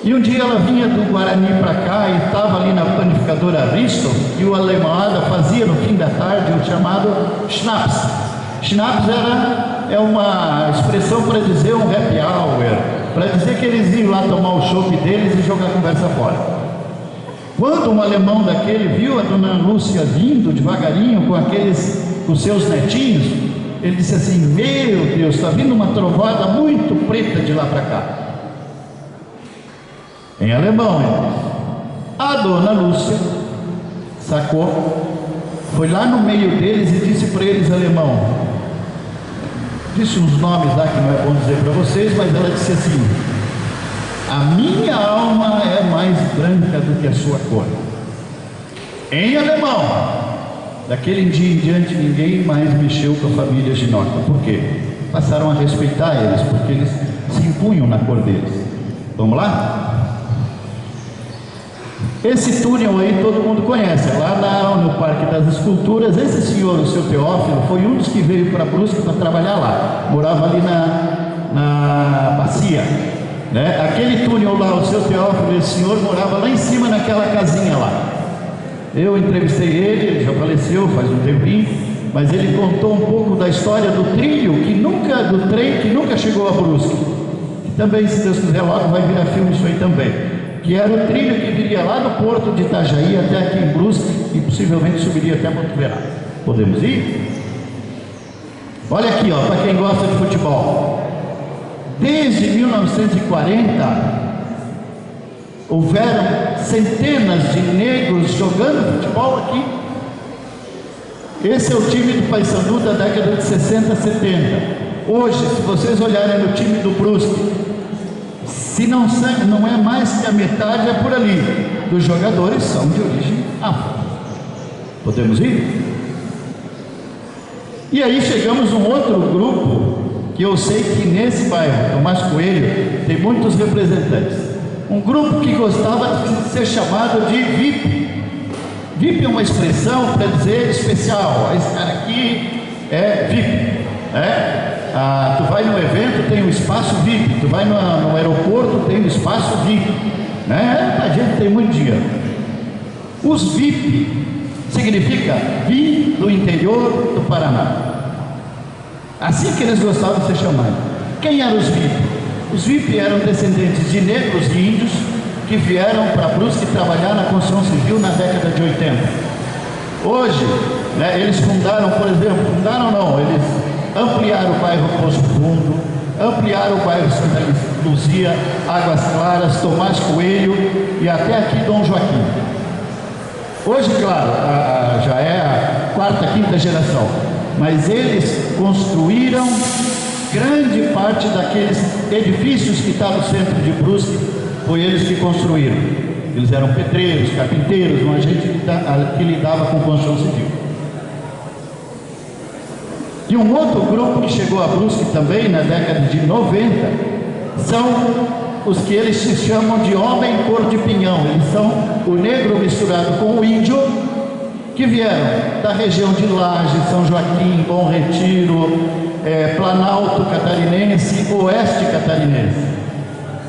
Speaker 2: E um dia ela vinha do Guarani para cá e estava ali na panificadora Risto, e o alemãada fazia no fim da tarde o chamado Schnaps. Schnaps é uma expressão para dizer um happy hour, para dizer que eles iam lá tomar o chopp deles e jogar a conversa fora. Quando um alemão daquele viu a dona Lúcia vindo devagarinho com seus netinhos, ele disse assim: meu Deus, está vindo uma trovada muito preta de lá para cá. Em alemão, ele disse. A dona Lúcia sacou, foi lá no meio deles e disse para eles alemão, disse uns nomes lá que não é bom dizer para vocês, mas ela disse assim: a minha alma é mais branca do que a sua cor. Em alemão. Daquele dia em diante ninguém mais mexeu com a família Ginoca. Por quê? Passaram a respeitar eles, porque eles se impunham na cor deles. Vamos lá? Esse túnel aí todo mundo conhece, lá no Parque das Esculturas. Esse senhor, o seu Teófilo, foi um dos que veio para Brusque para trabalhar lá. Morava ali na bacia, né? Aquele túnel lá, o seu Teófilo, esse senhor morava lá em cima naquela casinha lá. Eu entrevistei ele já faleceu faz um tempinho, mas ele contou um pouco da história do trilho do trem que nunca chegou a Brusque. Que também, se Deus quiser, logo vai virar filme isso aí também. Que era o trilho que viria lá do porto de Itajaí até aqui em Brusque e possivelmente subiria até Botuverá. Podemos ir? Olha aqui, ó, para quem gosta de futebol. Desde 1940 houveram centenas de negros jogando futebol aqui. Esse é o time do Paysandu da década de 60, 70. Hoje, se vocês olharem no time do Brusque, se não é mais que a metade, é por ali. Dos jogadores são de origem afro. Podemos ir? E aí chegamos a um outro grupo, que eu sei que nesse bairro, Tomás Coelho, tem muitos representantes. Um grupo que gostava de ser chamado de VIP. VIP é uma expressão para dizer especial. Esse cara aqui é VIP, né? Tu vai no evento, tem um espaço VIP. Tu vai no aeroporto, tem um espaço VIP, né? A gente tem muito dinheiro. Os VIP significa vim do interior do Paraná. Assim que eles gostavam de ser chamados. Quem eram os VIP? Os VIP eram descendentes de negros e índios que vieram para Brusque trabalhar na construção civil na década de 80. Hoje, né, eles fundaram, por exemplo, eles ampliaram o bairro Poço Fundo, ampliaram o bairro Santa Luzia, Águas Claras, Tomás Coelho e até aqui Dom Joaquim. Hoje, claro, já é a quarta, quinta geração, mas eles construíram grande parte daqueles edifícios que estavam no centro de Brusque, foi eles que construíram. Eles eram pedreiros, carpinteiros, uma gente que lidava com construção civil. E um outro grupo que chegou a Brusque também na década de 90 são os que eles se chamam de homem cor de pinhão. Eles são o negro misturado com o índio, que vieram da região de Lages, São Joaquim, Bom Retiro, Planalto catarinense, Oeste catarinense,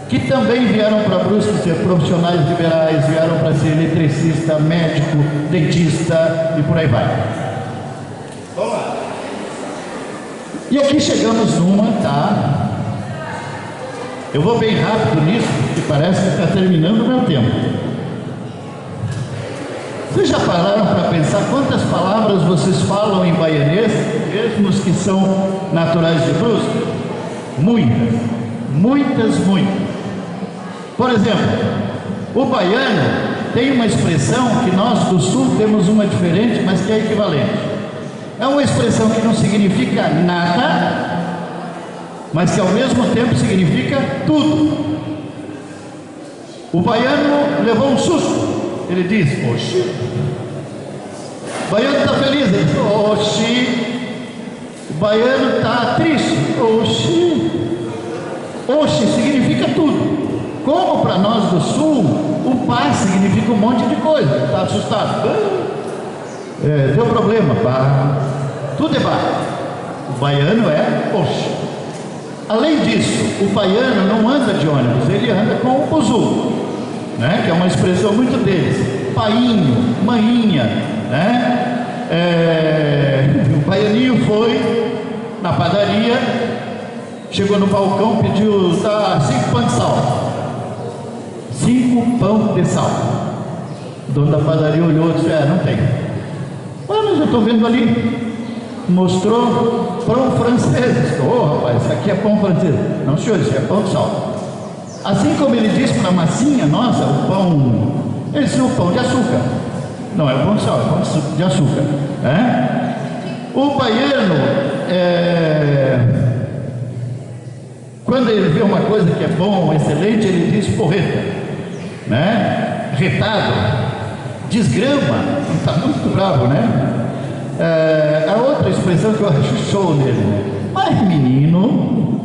Speaker 2: que também vieram para Brusque ser profissionais liberais, vieram para ser eletricista, médico, dentista e por aí vai. Vamos lá. E aqui chegamos numa, tá? Eu vou bem rápido nisso, porque parece que está terminando o meu tempo. Vocês já pararam para pensar quantas palavras vocês falam em baianês, mesmo os que são naturais de Brusque? Muitas, muitas, muitas. Por exemplo, o baiano tem uma expressão que nós do sul temos uma diferente, mas que é equivalente. É uma expressão que não significa nada mas que ao mesmo tempo significa tudo. O baiano levou um susto. Ele diz: oxi. O baiano está feliz. Ele diz: oxi. O baiano está triste. Oxi. Oxi significa tudo. Como para nós do sul, o pá significa um monte de coisa. Está assustado. Deu problema. Pá. Tudo é pá. O baiano é oxi. Além disso, o baiano não anda de ônibus, ele anda com o buzu, né? Que é uma expressão muito deles. Painho, maninha, né? O baianinho foi na padaria, chegou no balcão, pediu 5 pães de sal. 5 pão de sal. O dono da padaria olhou e disse: não tem. Mas eu estou vendo ali. Mostrou pão francês. Rapaz, isso aqui é pão francês. Não, senhor, isso é pão de sal. Assim como ele disse para a massinha nossa, o pão, ele disse: o pão de açúcar. Não é o pão de sal, é o pão de açúcar. O baiano, quando ele vê uma coisa que é bom, excelente, ele diz porreta, né? Retado, desgrama, está muito bravo, né? A outra expressão que eu acho show nele, né? Mas menino,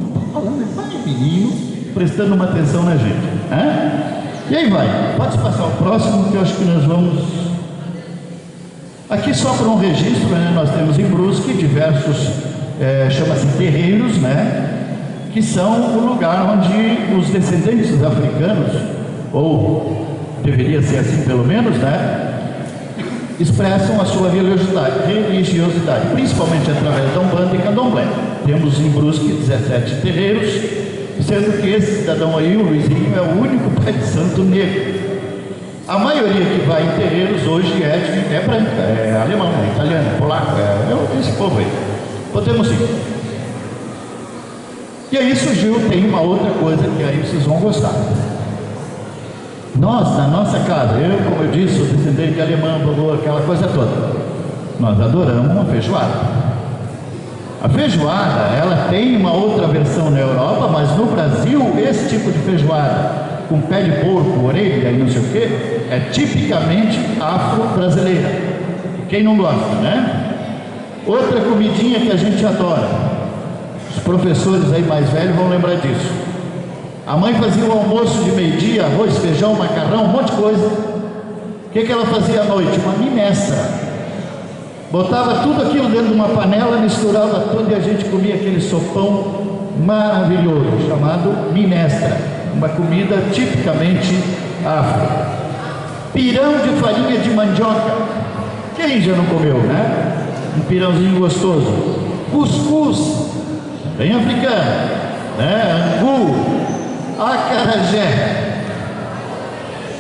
Speaker 2: prestando uma atenção na gente, E aí vai, pode passar o próximo, que eu acho que nós vamos. Aqui só para um registro, né? Nós temos em Brusque diversos, chama-se terreiros, né? Que são o lugar onde os descendentes africanos, ou deveria ser assim pelo menos, né? Expressam a sua religiosidade, principalmente através da Umbanda e Candomblé. Temos em Brusque 17 terreiros, sendo que esse cidadão aí, o Luizinho, é o único pai de santo negro. A maioria que vai em terreiros hoje é branca, é alemão, é italiano, é polaco, é esse povo aí. Podemos ir. E aí surgiu, tem uma outra coisa que aí vocês vão gostar. Nós, na nossa casa, como eu disse, sou descendente de alemão, aquela coisa toda, nós adoramos uma feijoada. A feijoada, ela tem uma outra versão na Europa, mas no Brasil, esse tipo de feijoada, com pé de porco, orelha e não sei o que, é tipicamente afro-brasileira. Quem não gosta, né? Outra comidinha que a gente adora, os professores aí mais velhos vão lembrar disso. A mãe fazia um almoço de meio-dia, arroz, feijão, macarrão, um monte de coisa. O que ela fazia à noite? Uma minestra. Botava tudo aquilo dentro de uma panela, misturava tudo e a gente comia aquele sopão maravilhoso, chamado minestra. Uma comida tipicamente afro. Pirão de farinha de mandioca. Quem já não comeu, né? Um pirãozinho gostoso. Cuscuz, bem africano, né? Angu. Acarajé.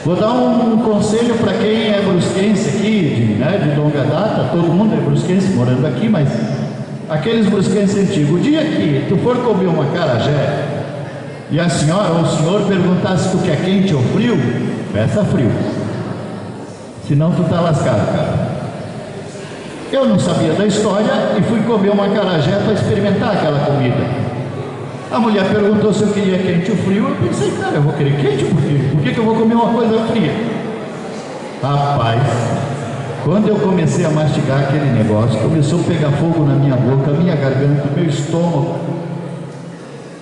Speaker 2: Vou dar um conselho para quem é brusquense aqui, de longa data. Todo mundo é brusquense morando aqui, mas aqueles brusquenses antigos, o dia que tu for comer uma acarajé e a senhora ou o senhor perguntar se tu quer quente ou frio, peça frio, senão tu tá lascado, cara. Eu não sabia da história e fui comer uma acarajé para experimentar aquela comida. A mulher perguntou se eu queria quente ou frio. Eu pensei: cara, eu vou querer quente por que eu vou comer uma coisa fria? Rapaz, quando eu comecei a mastigar aquele negócio, começou a pegar fogo na minha boca, minha garganta, meu estômago.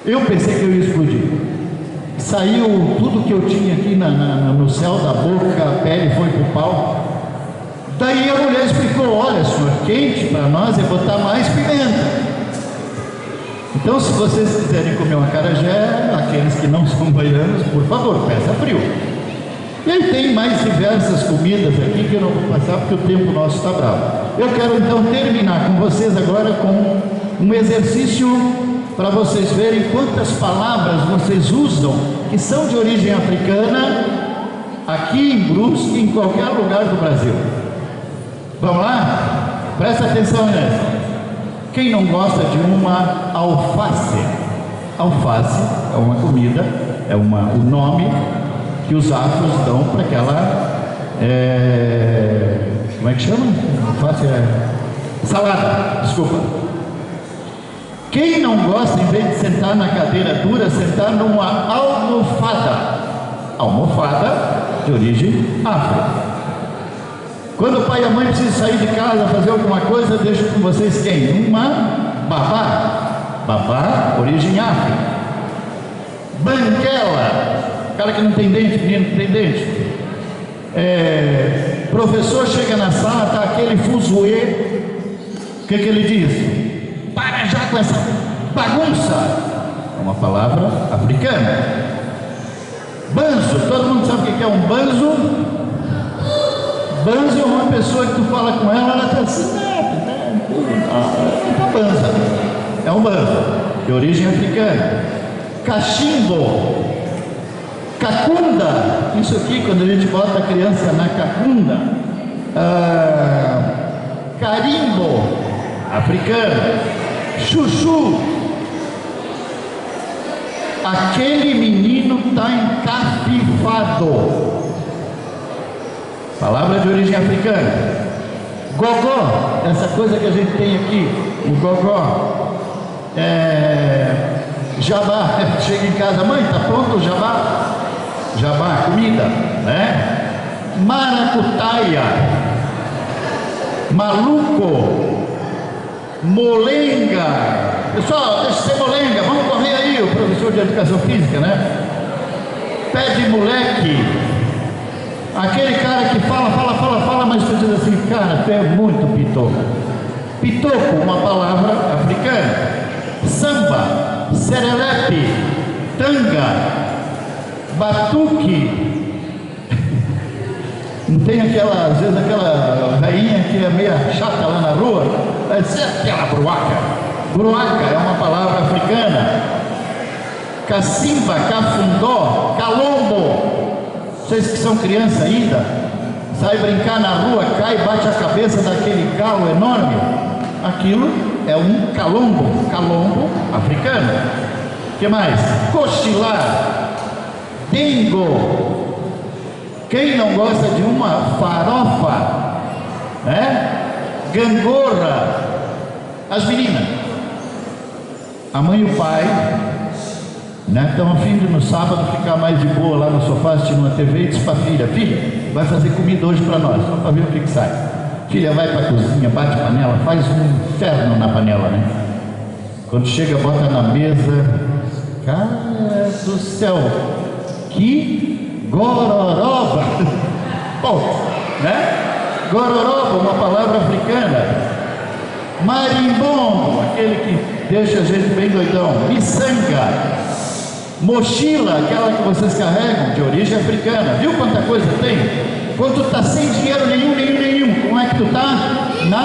Speaker 2: Eu pensei que eu ia explodir. Saiu tudo que eu tinha aqui no céu da boca, a pele foi pro pau. Daí a mulher explicou: olha, senhor, quente para nós é botar mais pimenta. Então, se vocês quiserem comer uma acarajé, aqueles que não são baianos, por favor, peça frio. E aí tem mais diversas comidas aqui que eu não vou passar porque o tempo nosso está bravo. Eu quero então terminar com vocês agora com um exercício para vocês verem quantas palavras vocês usam que são de origem africana aqui em Brusque e em qualquer lugar do Brasil. Vamos lá? Presta atenção nessa. Quem não gosta de uma alface? Alface é uma comida, é o nome que os afros dão para aquela, como é que chama? Alface é salada, desculpa. Quem não gosta, em vez de sentar na cadeira dura, sentar numa almofada? Almofada de origem afro. Quando o pai e a mãe precisam sair de casa, fazer alguma coisa, deixa com vocês quem? Uma babá. Babá, origem afro. Banguela, cara que não tem dente, menino que tem dente. Professor chega na sala, está aquele fuzuê. O que ele diz? Para já com essa bagunça. É uma palavra africana. Banzo, todo mundo sabe o que é um banzo? Banzo é uma pessoa que tu fala com ela, ela está assim, banza. É um banzo, de origem africana. Cachimbo, cacunda, isso aqui quando a gente bota a criança na cacunda. Carimbo, africano. Chuchu, aquele menino está encafifado. Palavra de origem africana. Gogó, essa coisa que a gente tem aqui, o gogó. Jabá, chega em casa, mãe, tá pronto o jabá? Jabá, comida, né? Maracutaia, maluco, molenga. Pessoal, deixa de ser molenga, vamos correr aí, o professor de educação física, né? Pé de moleque, aquele cara que fala, mas tu diz assim, cara, tu é muito pitoco. Pitoco, uma palavra africana. Samba, serelepe, tanga, batuque. Não tem aquela, às vezes aquela rainha que é meio chata lá na rua, vai dizer aquela bruaca. Bruaca é uma palavra africana. Cacimba, cafundó, calombo. Vocês que são criança ainda, sai brincar na rua, cai e bate a cabeça daquele galo enorme. Aquilo é um calombo, calombo africano. O que mais? Cochilar, dengo. Quem não gosta de uma farofa, né? Gangorra. As meninas, a mãe e o pai, né, estão a fim de no sábado ficar mais de boa lá no sofá assistindo uma TV, e diz para a filha, vai fazer comida hoje para nós, só para ver o que sai. Filha vai para a cozinha, bate panela, faz um inferno na panela, né? Quando chega, bota na mesa, cara do céu, que gororoba! Bom, né? Gororoba, uma palavra africana. Marimbondo, aquele que deixa a gente bem doidão. Miçanga, mochila, aquela que vocês carregam, de origem africana. Viu quanta coisa tem? Quando tu tá sem dinheiro nenhum, como é que tu tá? Na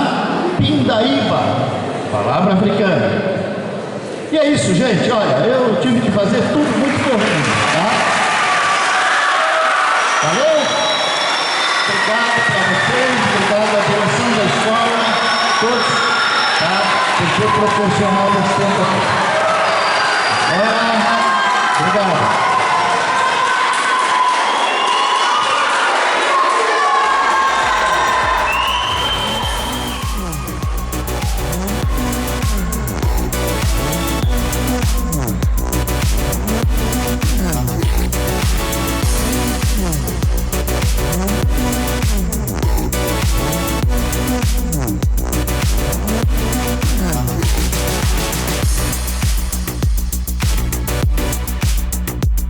Speaker 2: pindaíba, palavra africana. E é isso, gente, olha, eu tive que fazer tudo muito correndo, tá? Valeu? Obrigado para vocês, obrigado à direção da escola, todos, tá? Por ter proporcionado esse tempo aqui. Obrigado.